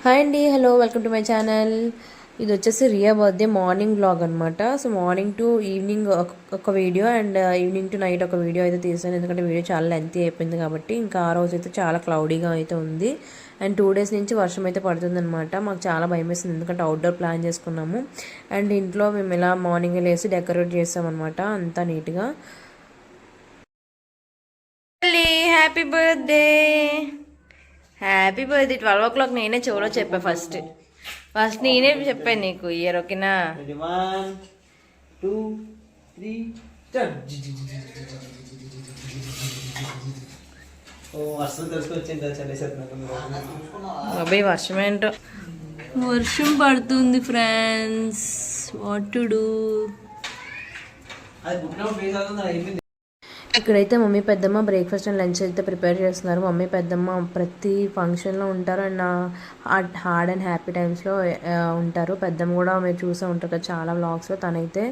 Hi అండి, hello, welcome to my channel. ఇది వచ్చేసి రియా బర్త్డే మార్నింగ్ వ్లాగ్ అనమాట. సో మార్నింగ్ టు ఈవినింగ్ ఒక video and evening to night ఒక వీడియో అయితే తీసాను. ఎందుకంటే వీడియో చాలా లెంతీ అయిపోయింది కాబట్టి. ఇంకా ఆ రోజు అయితే చాలా క్లౌడీగా అయితే ఉంది అండ్ 2 days నుంచి వర్షం అయితే పడుతుందన్నమాట. మాకు చాలా భయం వేస్తుంది ఎందుకంటే అవుట్డోర్ ప్లాన్ చేసుకున్నాము అండ్ ఇంట్లో మేము ఇలా మార్నింగ్ లేసి డెకరేట్ చేస్తామన్నమాట అంతా నీట్గా. Happy birthday, happy birthday. 12 o'clock నేనే చెవులో చెప్పా. ఫస్ట్ నేనే చెప్పాను నీకు ఇయర్. ఓకేనా? 1 2 3 వర్షం తెలుసుకొచ్చింది. అబ్బాయి వర్షం ఏంటో, వర్షం పడుతుంది ఫ్రెండ్స్. What to do? ఇక్కడైతే మమ్మీ పెద్దమ్మ బ్రేక్ఫాస్ట్ అండ్ లంచ్ అయితే ప్రిపేర్ చేస్తున్నారు. మమ్మీ పెద్దమ్మ ప్రతి ఫంక్షన్లో ఉంటారు అండ్ నా హార్డ్ అండ్ హ్యాపీ టైమ్స్లో ఉంటారు. పెద్దమ్మ కూడా మీరు చూసే ఉంటారు కదా చాలా వ్లాగ్స్లో. తనైతే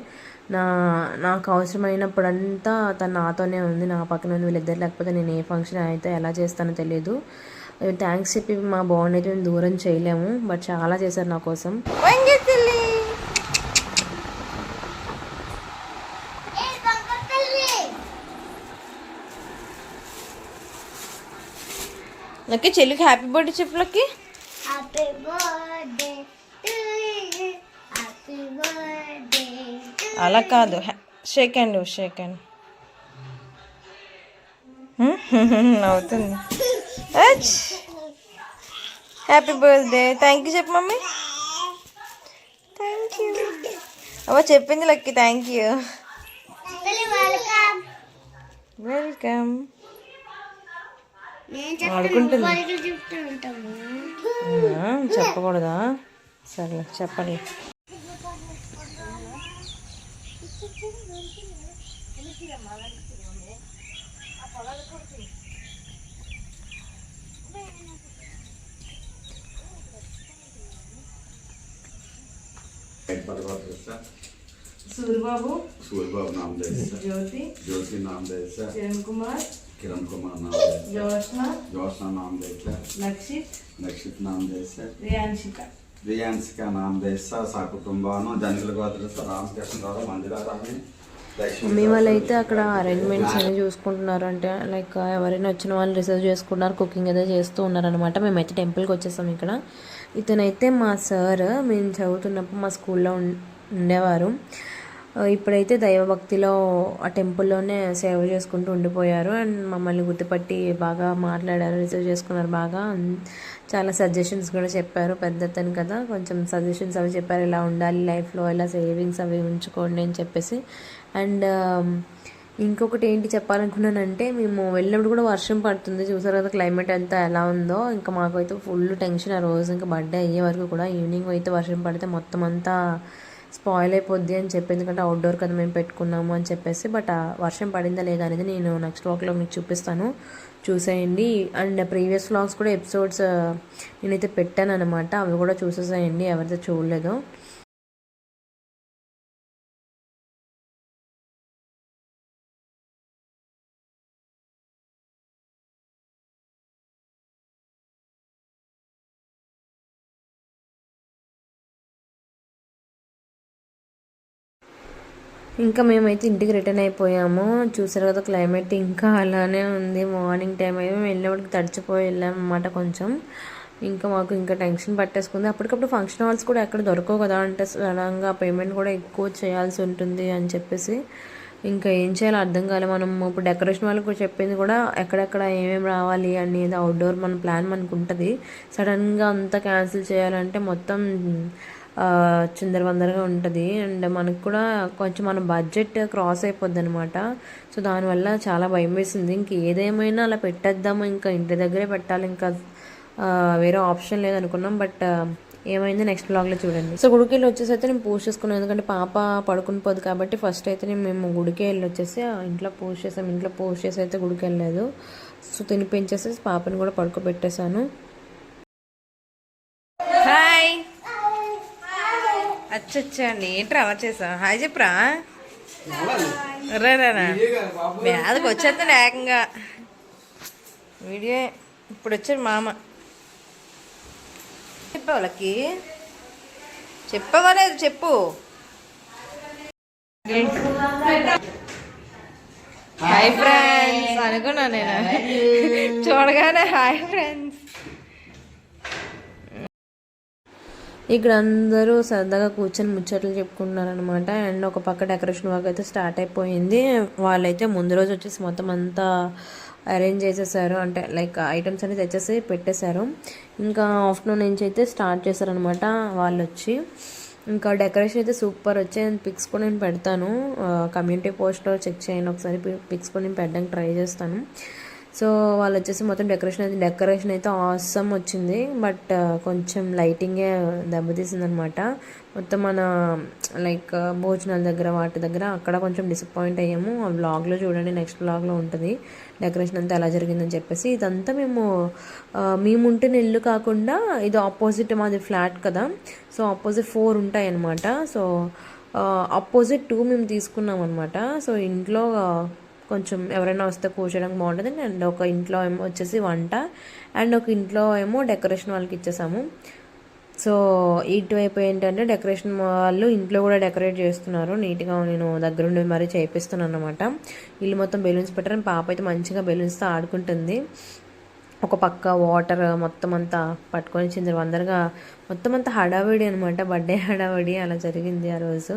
నాకు అవసరమైనప్పుడంతా తను నాతోనే ఉంది, నా పక్కన ఉంది. వీళ్ళిద్దరు లేకపోతే నేను ఏ ఫంక్షన్ అయితే ఎలా చేస్తానో తెలియదు. థ్యాంక్స్ చెప్పి మా బాండ్ అయితే మేము దూరం చేయలేము, బట్ చాలా చేశారు నా కోసం. లక్కీ చెల్లికి హ్యాపీ బర్త్డే చెప్పు. లక్కీ అలా కాదు, షేక్ హ్యాండ్ అవుతుంది. Happy birthday. థ్యాంక్ యూ చెప్పు మమ్మీ. థ్యాంక్ యూ అవ్వ చెప్పింది లక్కీ. Thank you, welcome. ఆడుకుంటుంది. చెప్పకూడదా? సరే చెప్పండి. सूरबाबू नाम दे, ज्योति नाम दे, किरण कुमार नाम दे, जोशना नाम दे, लक्षित नाम दे, रियांशिका नाम दे. सा कुटुंबानु जनिल गोत्र रामकृष्णराव मंदिरारामी. మమ్మీ వాళ్ళు అయితే అక్కడ అరేంజ్మెంట్స్ అన్నీ చూసుకుంటున్నారు. అంటే లైక్ ఎవరైనా వచ్చిన వాళ్ళు రిసర్వ్ చేసుకుంటున్నారు, కుకింగ్ అయితే చేస్తూ ఉన్నారనమాట. మేమైతే టెంపుల్కి వచ్చేసాం. ఇక్కడ ఇతనైతే మా సార్, మేము చదువుతున్నప్పుడు మా స్కూల్లో ఉండేవారు. ఇప్పుడైతే దైవభక్తిలో ఆ టెంపుల్లోనే సేవ చేసుకుంటూ ఉండిపోయారు అండ్ మమ్మల్ని గుర్తుపట్టి బాగా మాట్లాడారు, రిసీవ్ చేసుకున్నారు బాగా. చాలా సజెషన్స్ కూడా చెప్పారు. పెద్దతను కదా, కొంచెం సజెషన్స్ అవి చెప్పారు. ఇలా ఉండాలి లైఫ్లో, ఇలా సేవింగ్స్ అవి ఉంచుకోండి అని చెప్పేసి. అండ్ ఇంకొకటి ఏంటి చెప్పాలనుకున్నానంటే, మేము వెళ్ళినప్పుడు కూడా వర్షం పడుతుంది. చూసారు కదా క్లైమేట్ అంతా ఎలా ఉందో. ఇంకా మాకైతే ఫుల్ టెన్షన్ ఆ రోజు. ఇంకా బర్త్డే అయ్యే వరకు కూడా ఈవినింగ్ అయితే వర్షం పడితే మొత్తం అంతా స్పాయిల్ అయిపోద్ది అని చెప్పి, ఎందుకంటే అవుట్డోర్ కదా మేము పెట్టుకున్నాము అని చెప్పేసి. బట్ వర్షం పడిందా లేదా అనేది నేను నెక్స్ట్ వ్లాగ్లో మీకు చూపిస్తాను, చూసేయండి. అండ్ ప్రీవియస్ వ్లాగ్స్ కూడా ఎపిసోడ్స్ నేనైతే పెట్టాను అనమాట, అవి కూడా చూసేసేయండి ఎవరైతే చూడలేదో. ఇంకా మేమైతే ఇంటికి రిటర్న్ అయిపోయాము. చూసారు కదా క్లైమేట్ ఇంకా అలానే ఉంది. మార్నింగ్ టైం అయితే మేము వెళ్ళినప్పటికి తడిచిపోయి వెళ్ళామన్నమాట కొంచెం. ఇంకా మాకు ఇంకా టెన్షన్ పట్టేసుకుంది. అప్పటికప్పుడు ఫంక్షన్ హాల్స్ కూడా ఎక్కడ దొరకవు కదా, అంటే సడన్గా పేమెంట్ కూడా ఎక్కువ చేయాల్సి ఉంటుంది అని చెప్పేసి ఇంకా ఏం చేయాలో అర్థం కాలేదు. మనం ఇప్పుడు డెకరేషన్ వాళ్ళకి కూడా చెప్పింది కూడా ఎక్కడెక్కడ ఏమేమి రావాలి అనేది అవుట్డోర్ మన ప్లాన్ మనకు ఉంటుంది. సడన్గా అంతా క్యాన్సిల్ చేయాలంటే మొత్తం చిందరవందరగా ఉంటుంది అండ్ మనకు కూడా కొంచెం మన బడ్జెట్ క్రాస్ అయిపోద్ది అనమాట. సో దానివల్ల చాలా భయం వేసింది. ఇంక ఏదేమైనా అలా పెట్టేద్దాము, ఇంకా ఇంటి దగ్గరే పెట్టాలి, ఇంకా వేరే ఆప్షన్ లేదనుకున్నాం. బట్ ఏమైంది నెక్స్ట్ బ్లాగ్లో చూడండి. సో గుడికి వెళ్ళి వచ్చేసి అయితే నేను పూజ చేసుకున్నాను, ఎందుకంటే పాప పడుకుని పోదు కాబట్టి. ఫస్ట్ అయితే మేము గుడికి వెళ్ళి వచ్చేసి ఇంట్లో పూజ చేసాం. ఇంట్లో పూజ చేసి అయితే గుడికి వెళ్ళలేదు. సో తినిపించేసి పాపని కూడా పడుకోబెట్టేశాను. హాయ్ అచ్చచ్చా అండి, ఏంట్రా అలా చేసా? హాయ్ చెప్పరా. రా మీదకి వచ్చేస్తాను ఏకంగా. వీడియో ఇప్పుడు వచ్చారు మామ. చెప్పవాళ్ళకి చెప్పవలేదు చెప్పు. హాయ్ ఫ్రెండ్స్ అనుకున్నా నేను చూడగానే హాయ్ ఫ్రెండ్స్. ఇక్కడ అందరూ సరదాగా కూర్చొని ముచ్చట్లు చెప్పుకుంటున్నారు అనమాట. అండ్ ఒక పక్క డెకరేషన్ వర్క్ అయితే స్టార్ట్ అయిపోయింది. వాళ్ళైతే ముందు రోజు వచ్చేసి మొత్తం అంతా అరేంజ్ చేసేసారు, అంటే లైక్ ఐటమ్స్ అన్ని తెచ్చేసి పెట్టేశారు. ఇంకా ఆఫ్టర్నూన్ నుంచి అయితే స్టార్ట్ చేశారనమాట వాళ్ళు వచ్చి. ఇంకా డెకరేషన్ అయితే సూపర్ వచ్చాయి. పిక్స్ కూడా నేను పెడతాను, కమ్యూనిటీ పోస్ట్లో చెక్ చేయండి ఒకసారి. పిక్స్ కూడా నేను పెట్టడానికి ట్రై చేస్తాను. సో వాళ్ళు వచ్చేసి మొత్తం డెకరేషన్ అయితే ఆసమ్ వచ్చింది. బట్ కొంచెం లైటింగే దెబ్బతీసింది అనమాట. మొత్తం మన లైక్ భోజనాల దగ్గర వాటి దగ్గర అక్కడ కొంచెం డిసప్పాయింట్ అయ్యాము. ఆ వ్లాగ్లో చూడండి, నెక్స్ట్ వ్లాగ్లో ఉంటుంది డెకరేషన్ అంతా ఎలా జరిగిందని చెప్పేసి. ఇదంతా మేముంటున్న ఇల్లు కాకుండా ఇది ఆపోజిట్, మాది ఫ్లాట్ కదా, సో ఆపోజిట్ 4 ఉంటాయి అనమాట. సో ఆపోజిట్ 2 మేము తీసుకున్నాం అనమాట. సో ఇంట్లో కొంచెం ఎవరైనా వస్తే కూర్చోడానికి బాగుంటుంది. అండ్ ఒక ఇంట్లో ఏమో వచ్చేసి వంట, అండ్ ఒక ఇంట్లో ఏమో డెకరేషన్ వాళ్ళకి ఇచ్చేసాము. సో ఇటువైపు ఏంటంటే డెకరేషన్ వాళ్ళు ఇంట్లో కూడా డెకరేట్ చేస్తున్నారు నీట్గా. నేను దగ్గరుండి మరీ చేయిస్తున్నాను అనమాట. ఇల్లు మొత్తం బెలూన్స్ పెట్టారని పాప అయితే మంచిగా బెలూన్స్తో ఆడుకుంటుంది. ఒక పక్క వాటర్ మొత్తం అంతా పట్టుకొని చిందరు అందరుగా మొత్తం అంతా హడావిడి అనమాట. బర్త్డే హడావిడి అలా జరిగింది ఆ రోజు.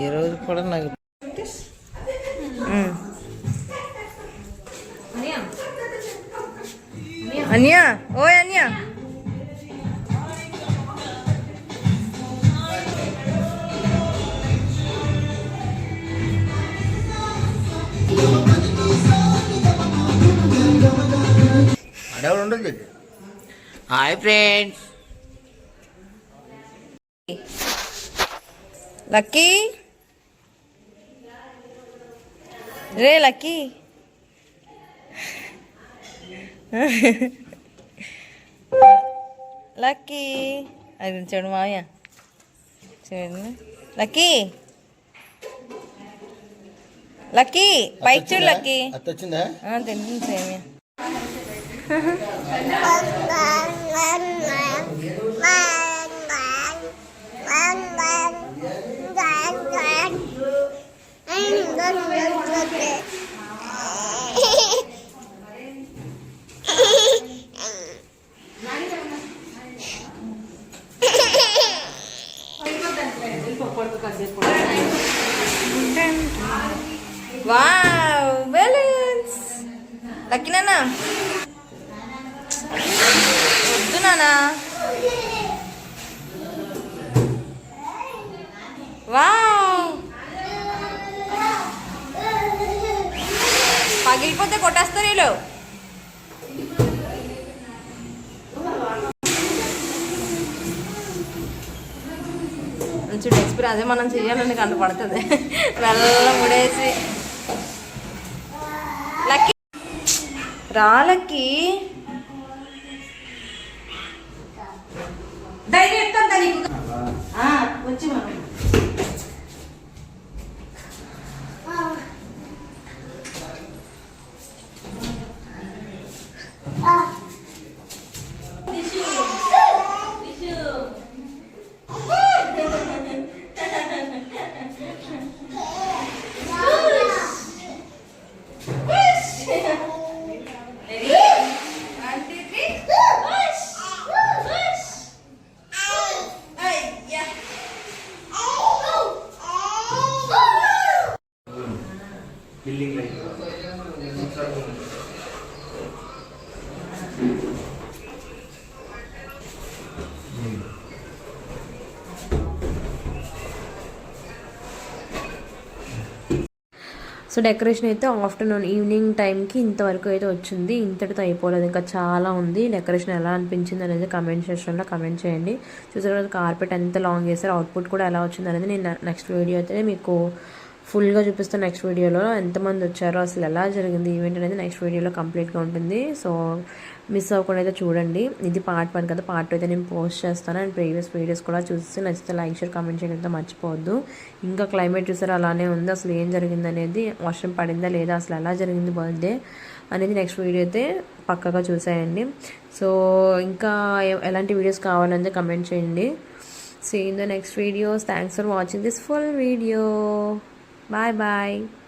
ఈరోజు కూడా నాకు అన్యా, ఓయ్ అన్యా, అడవుడు ఉండదు. Hi friends. లక్కీ రే లక్కీ. లక్కీ అది చూడు మావయ్య, చూడండి లక్కీ. లక్కీ పైకి చూడు లక్కీ. వచ్చిందా? తింటుంది సేమియా. Wow balloons. లక్కీ నాన్న వద్దు నానా. వావ్ పగిలిపోతే కొట్టేస్తారు వీళ్ళు. చూడు ఎక్స్పీరియన్స్ అదే మనం చెయ్యాలని కనపడుతుంది. వెళ్ళ ముడేసి లక్కీ రా లక్కీ. వచ్చి మనం సో డెకరేషన్ అయితే ఆఫ్టర్నూన్ ఈవినింగ్ టైంకి ఇంతవరకు అయితే వచ్చింది. ఇంతటితో అయిపోలేదు, ఇంకా చాలా ఉంది. డెకరేషన్ ఎలా అనిపించింది అనేది కమెంట్ సెక్షన్లో కమెంట్ చేయండి. చూసారు కదా కార్పెట్ ఎంత లాంగ్ వేసారు, అవుట్పుట్ కూడా ఎలా వచ్చింది అనేది నేను నెక్స్ట్ వీడియో అయితే మీకు ఫుల్గా చూపిస్తాను. నెక్స్ట్ వీడియోలో ఎంతమంది వచ్చారో, అసలు ఎలా జరిగింది ఈవెంట్ అనేది నెక్స్ట్ వీడియోలో కంప్లీట్గా ఉంటుంది. సో మిస్ అవ్వకుండా అయితే చూడండి. ఇది పార్ట్ 1 కదా, పార్ట్ 2 అయితే నేను పోస్ట్ చేస్తాను. అండ్ ప్రీవియస్ వీడియోస్ కూడా చూసి నచ్చితే లైక్ షేర్ కామెంట్ చేయడం మర్చిపోవద్దు. ఇంకా క్లైమేట్ చూసారు అలానే ఉంది. అసలు ఏం జరిగింది అనేది, వర్షం పడిందా లేదా, అసలు ఎలా జరిగింది బర్త్డే అనేది నెక్స్ట్ వీడియో అయితే పక్కగా చూసేయండి. సో ఇంకా ఎలాంటి వీడియోస్ కావాలంటే కమెంట్ చేయండి. See you in the next videos. Thanks for watching this full video. Bye bye.